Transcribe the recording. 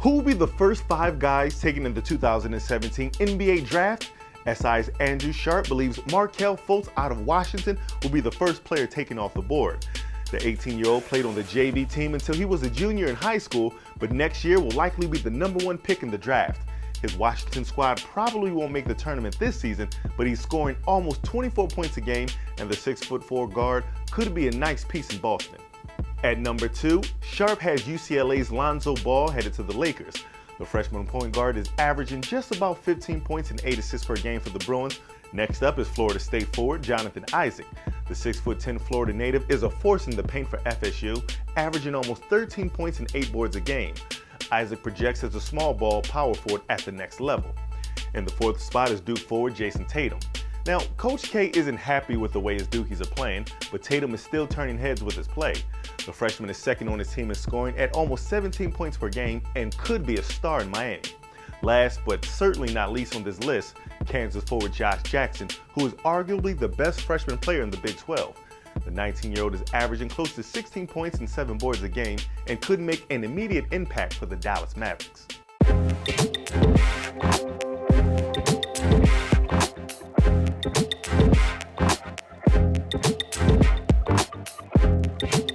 Who will be the first 5 guys taken in the 2017 NBA Draft? SI's Andrew Sharp believes Markelle Fultz out of Washington will be the first player taken off the board. The 18-year-old played on the JV team until he was a junior in high school, but next year will likely be the #1 pick in the draft. His Washington squad probably won't make the tournament this season, but he's scoring almost 24 points a game, and the 6'4" guard could be a nice piece in Boston. At number 2, Sharp has UCLA's LONZO Ball headed to the Lakers. The freshman point guard is averaging just about 15 points and 8 assists per game for the Bruins. Next up is Florida State forward Jonathan Isaac. The 6'10" Florida native is a force in the paint for FSU, averaging almost 13 points and 8 boards a game. Isaac projects as a small ball power forward at the next level. In the 4th spot is Duke forward JAYSON Tatum. Now, Coach K isn't happy with the way his Dukies are playing, but Tatum is still turning heads with his play. The freshman is second on his team in scoring at almost 17 points per game and could be a star in Miami. Last but certainly not least on this list, Kansas forward Josh Jackson, who is arguably the best freshman player in the Big 12. The 19-year-old is averaging close to 16 points and 7 boards a game and could make an immediate impact for the Dallas Mavericks.